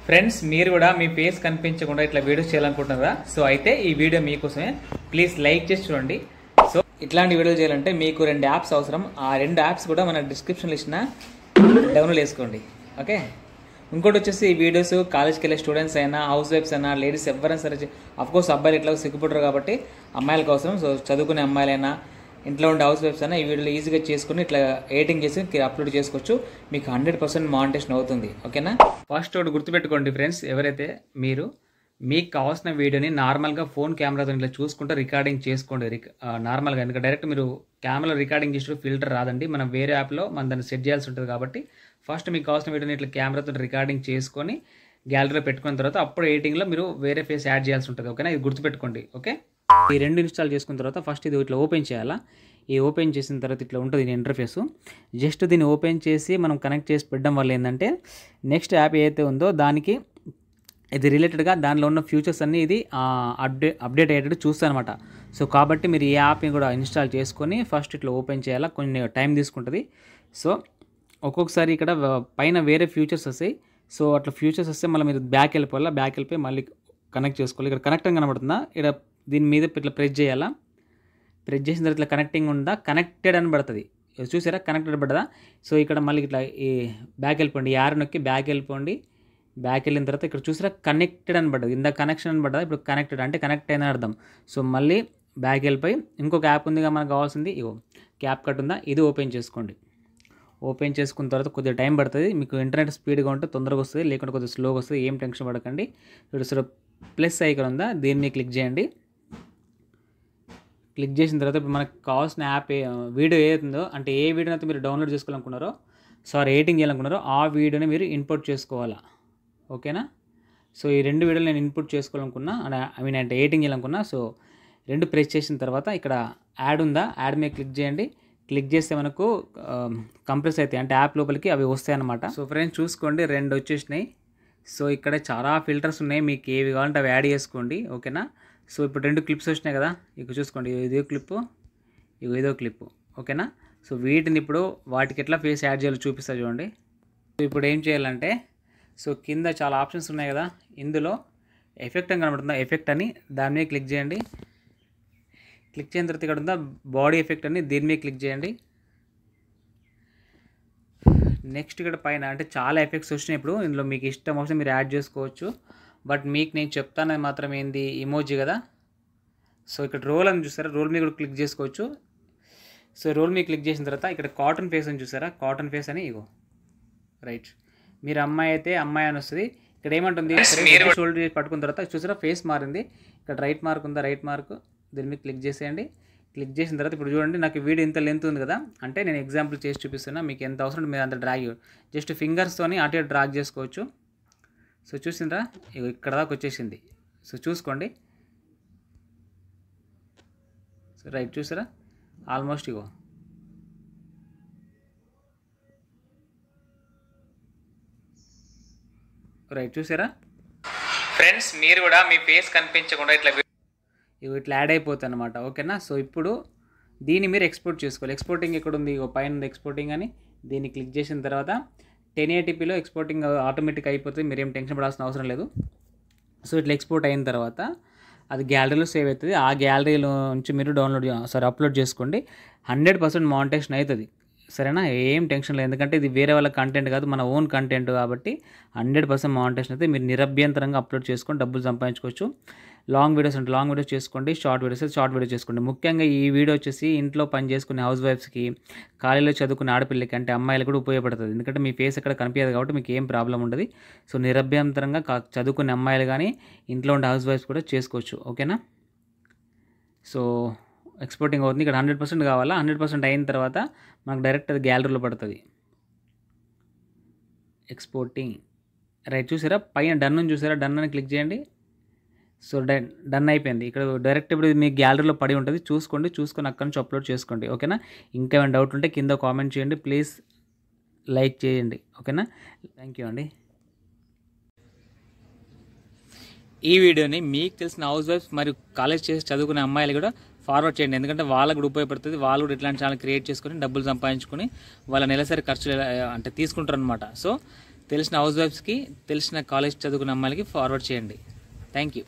Friends మీరు కూడా మీ face కనిపించకుండా ఇట్లా వీడియోస్ చేయాలనుకుంటున్నారా? సో అయితే ఈ వీడియో మీకోసమే. ప్లీజ్ లైక్ చేసి చూడండి. సో ఇట్లాంటి వీడియోలు చేయాలంటే మీకు 2 యాప్స్ అవసరం. ఆ 2 యాప్స్ కూడా మన డిస్క్రిప్షన్లో ఇచ్చిన డౌన్లోడ్ చేసుకోండి. ఓకే, ఇంకోటి వచ్చేసి ఈ వీడియోస్ కాలేజ్కి వెళ్ళే స్టూడెంట్స్ అయినా, హౌస్ వైఫ్స్ అయినా, లేడీస్ ఎవరైనా సరే, అఫ్కోర్స్ అబ్బాయిలు ఇట్లా సిగ్గుపడరు కాబట్టి అమ్మాయిల కోసం. సో చదువుకునే అమ్మాయిలైనా, ఇంట్లో ఉండే హౌస్ వైఫ్స్ అయినా ఈ వీడియోలో ఈజీగా చేసుకుని ఇట్లా ఎడిటింగ్ చేసి అప్లోడ్ చేసుకోవచ్చు. మీకు 100% మానిటైజేషన్ అవుతుంది. ఓకేనా? ఫస్ట్ ఒకటి గుర్తుపెట్టుకోండి ఫ్రెండ్స్, ఎవరైతే మీకు కావాల్సిన వీడియోని నార్మల్గా ఫోన్ కెమెరాతో ఇట్లా చూసుకుంటే రికార్డింగ్ చేసుకోండి. నార్మల్గా, ఎందుకంటే డైరెక్ట్ మీరు కెమెరాలో రికార్డింగ్ చేసిన ఫిల్టర్ రాదండి. మనం వేరే యాప్లో మనం దాన్ని సెట్ చేయాల్సి ఉంటుంది. కాబట్టి ఫస్ట్ మీకు కావాల్సిన వీడియోని ఇట్లా కెమెరాతో రికార్డింగ్ చేసుకొని గ్యాలరీలో పెట్టుకున్న తర్వాత అప్పుడు ఎడిటింగ్లో మీరు వేరే ఫేస్ యాడ్ చేయాల్సి ఉంటుంది. ఓకేనా? ఇది గుర్తుపెట్టుకోండి. ఓకే, ఈ 2 ఇన్స్టాల్ చేసుకున్న తర్వాత ఫస్ట్ ఇది ఇట్లా ఓపెన్ చేయాలా. ఈ ఓపెన్ చేసిన తర్వాత ఇట్లా ఉంటుంది దీని ఇంటర్ఫేస్. జస్ట్ దీన్ని ఓపెన్ చేసి మనం కనెక్ట్ చేసి పెట్టడం వల్ల ఏంటంటే నెక్స్ట్ యాప్ ఏదైతే ఉందో దానికి ఇది రిలేటెడ్గా దానిలో ఉన్న ఫ్యూచర్స్ అన్నీ ఇది అప్డేట్ అయ్యేటట్టు చూస్తానమాట. సో కాబట్టి మీరు ఈ యాప్ని కూడా ఇన్స్టాల్ చేసుకొని ఫస్ట్ ఇట్లా ఓపెన్ చేయాలా. కొన్ని టైం తీసుకుంటుంది. సో ఒక్కొక్కసారి ఇక్కడ పైన వేరే ఫ్యూచర్స్ వస్తాయి. సో అట్లా ఫ్యూచర్స్ వస్తే మళ్ళీ మీరు బ్యాక్ వెళ్ళిపోవాలా. బ్యాక్ వెళ్ళిపోయి మళ్ళీ కనెక్ట్ చేసుకోవాలి. ఇక్కడ కనెక్టింగ్ కనబడుతుందా? ఇక్కడ దీని మీద ఇట్లా ప్రెస్ చేయాలా. ప్రెస్ చేసిన తర్వాత ఇట్లా కనెక్టింగ్ ఉందా, కనెక్టెడ్ అని పడుతుంది. చూసారా? కనెక్టెడ్ పడదా? సో ఇక్కడ మళ్ళీ ఇట్లా ఈ బ్యాక్ వెళ్ళిపోండి. యార్ నొక్కి బ్యాక్ వెళ్ళిపోండి. బ్యాక్ వెళ్ళిన తర్వాత ఇక్కడ చూసారా కనెక్టెడ్ అని పడ్డది. ఇందా కనెక్షన్ అని పడ్డదా? ఇప్పుడు కనెక్టెడ్ అంటే కనెక్ట్ అయిందని అర్థం. సో మళ్ళీ బ్యాక్ వెళ్ళిపోయి ఇంకొక యాప్ ఉందిగా మనకు కావాల్సింది, ఇగో క్యాప్ కట్ ఉందా, ఇది ఓపెన్ చేసుకోండి. ఓపెన్ చేసుకున్న తర్వాత కొద్దిగా టైం పడుతుంది. మీకు ఇంటర్నెట్ స్పీడ్గా ఉంటే తొందరగా వస్తుంది, లేకుంటే కొద్దిగా స్లోగా వస్తుంది. ఏం టెన్షన్ పడకండి. ఇక్కడ ప్లస్ ఐకాన్ ఉందా, దీన్ని క్లిక్ చేయండి. క్లిక్ చేసిన తర్వాత ఇప్పుడు మనకు కావాల్సిన యాప్ వీడియో ఏదైతుందో, అంటే ఏ వీడియోని అయితే మీరు డౌన్లోడ్ చేసుకోవాలనుకున్నారో, ఎడిటింగ్ చేయాలనుకున్నారో ఆ వీడియోని మీరు ఇన్పుట్ చేసుకోవాలా. ఓకేనా? సో ఈ 2 వీడియోలు నేను ఇన్పుట్ చేసుకోవాలనుకున్నా, అంటే ఎడిటింగ్ చేయాలనుకున్నా. సో 2 ప్రెస్ చేసిన తర్వాత ఇక్కడ యాడ్ ఉందా, యాడ్ మీద క్లిక్ చేయండి. క్లిక్ చేస్తే మనకు కంప్రెస్ అవుతాయి, అంటే యాప్ లోపలికి అవి వస్తాయి అన్నమాట. సో ఫ్రెండ్స్ చూసుకోండి, 2 వచ్చేసినాయి. సో ఇక్కడ చాలా ఫిల్టర్స్ ఉన్నాయి, మీకు ఏవి కావాలంటే అవి యాడ్ చేసుకోండి. ఓకేనా? సో ఇప్పుడు 2 క్లిప్స్ వచ్చినాయి కదా, ఇక చూసుకోండి. ఇదో క్లిప్పు, ఇదో క్లిప్పు. ఓకేనా? సో వీటిని ఇప్పుడు వాటికి ఎట్లా ఫేస్ యాడ్ చేయాలో చూపిస్తా చూడండి. సో ఇప్పుడు ఏం చేయాలంటే, సో కింద చాలా ఆప్షన్స్ ఉన్నాయి కదా, ఇందులో ఎఫెక్ట్ అని కనబడుతుందా, ఎఫెక్ట్ అని దాని మీద క్లిక్ చేయండి. క్లిక్ చేసిన తర్వాత ఇక్కడ ఉందా బాడీ ఎఫెక్ట్ అని, దీని మీద క్లిక్ చేయండి. నెక్స్ట్ ఇక్కడ పైన అంటే చాలా ఎఫెక్ట్స్ వచ్చినాయి. ఇప్పుడు ఇందులో మీకు ఇష్టం వస్తే మీరు యాడ్ చేసుకోవచ్చు. బట్ మీకు నేను చెప్తాను మాత్రం ఏంది, ఇమోజీ కదా. సో ఇక్కడ రోల్ అని చూసారా, రోల్ మీద కూడా క్లిక్ చేసుకోవచ్చు. సో రోల్ మీద క్లిక్ చేసిన తర్వాత ఇక్కడ కాటన్ ఫేస్ అని చూసారా, కాటన్ ఫేస్ అని, ఇగో రైట్. మీరు అమ్మాయి అయితే అమ్మాయి అని వస్తుంది. ఇక్కడ ఏమంటుంది, షోల్డర్ చేసి పట్టుకున్న తర్వాత చూసారా ఫేస్ మారింది. ఇక్కడ రైట్ మార్క్ ఉందా, రైట్ మార్క్, దీని మీద క్లిక్ చేసేయండి. క్లిక్ చేసిన తర్వాత ఇప్పుడు చూడండి, నాకు వీడియో ఇంత లెంత్ ఉంది కదా, అంటే నేను ఎగ్జాంపుల్ చేసి చూపిస్తున్నా. మీకు ఎంత అవసరం మీరు అంత డ్రాగ్, జస్ట్ ఫింగర్స్తోని అటు డ్రాగ్ చేసుకోవచ్చు. సో చూసిండ్రా, ఇక్కడ దాకా వచ్చేసింది. సో చూసుకోండి. సో రైట్, చూసారా ఆల్మోస్ట్, ఇగో రైట్, చూసారా ఫ్రెండ్స్? మీరు కూడా మీ ఫేస్ కనిపించకుండా ఇట్లా యాడ్ అయిపోతుంది అనమాట. ఓకేనా? సో ఇప్పుడు దీన్ని మీరు ఎక్స్పోర్ట్ చేసుకోవాలి. ఎక్స్పోర్టింగ్ ఎక్కడ ఉంది, పైన ఉంది ఎక్స్పోర్టింగ్ అని, దీన్ని క్లిక్ చేసిన తర్వాత 1080pలో ఎక్స్పోర్టింగ్ ఆటోమేటిక్ అయిపోతుంది. మీరేం టెన్షన్ పడాల్సిన అవసరం లేదు. సో ఇట్లా ఎక్స్పోర్ట్ అయిన తర్వాత అది గ్యాలరీలో సేవ్ అవుతుంది. ఆ గ్యాలరీలో నుంచి మీరు అప్లోడ్ చేసుకోండి. 100% మానిటైజేషన్ అవుతుంది. సరేనా? ఏం టెన్షన్ లేదు, ఎందుకంటే ఇది వేరే వాళ్ళ కంటెంట్ కాదు, మన ఓన్ కంటెంట్ కాబట్టి 100% మానిటైజేషన్ అయితే మీరు నిరభ్యంతరంగా అప్లోడ్ చేసుకొని డబ్బులు సంపాదించుకోవచ్చు. లాంగ్ వీడియోస్ అంటే లాంగ్ వీడియోస్ చేసుకోండి, షార్ట్ వీడియోస్ అయితే షార్ట్ వీడియోస్ చేసుకోండి. ముఖ్యంగా ఈ వీడియో వచ్చేసి ఇంట్లో పని చేసుకునే హౌస్ వైఫ్స్కి, కాలేజీలో చదువుకునే ఆడపిల్లకి, అంటే అమ్మాయిలు కూడా ఉపయోగపడుతుంది. ఎందుకంటే మీ ఫేస్ ఎక్కడ కనిపించదు కాబట్టి మీకు ఏం ప్రాబ్లం ఉండదు. సో నిరభ్యంతరంగా చదువుకునే అమ్మాయిలు కానీ ఇంట్లో ఉండే హౌస్ వైఫ్స్ కూడా చేసుకోవచ్చు. ఓకేనా? సో ఎక్స్పోర్టింగ్ అవుతుంది. ఇక్కడ 100% కావాలా. 100% అయిన తర్వాత మనకు డైరెక్ట్ అది గ్యాలరీలో పడుతుంది. ఎక్స్పోర్టింగ్ రైట్, చూసారా పైన డన్ అని చూసారా, డన్ అని క్లిక్ చేయండి. సో డన్ అయిపోయింది. ఇక్కడ డైరెక్ట్ ఇప్పుడు మీ గ్యాలరీలో పడి ఉంటుంది, చూసుకొని అక్కడి నుంచి అప్లోడ్ చేసుకోండి. ఓకేనా? ఇంకా ఏమైనా డౌట్ ఉంటే కింద కామెంట్ చేయండి, ప్లీజ్ లైక్ చేయండి. ఓకేనా? థ్యాంక్ యూ అండి. ఈ వీడియోని మీకు తెలిసిన హౌస్ వైఫ్స్ మరియు కాలేజ్ చేసి చదువుకునే అమ్మాయిలు కూడా ఫార్వర్డ్ చేయండి, ఎందుకంటే వాళ్ళకు కూడా ఉపయోగపడుతుంది. వాళ్ళు కూడా ఇట్లాంటి ఛానల్ క్రియేట్ చేసుకొని డబ్బులు సంపాదించుకొని వాళ్ళ నెలసరి ఖర్చులు అంటే తీసుకుంటారు అనమాట. సో తెలిసిన హౌస్ వైఫ్స్కి, తెలిసిన కాలేజ్ చదువుకున్న అమ్మాయిలకి ఫార్వర్డ్ చేయండి. Thank you.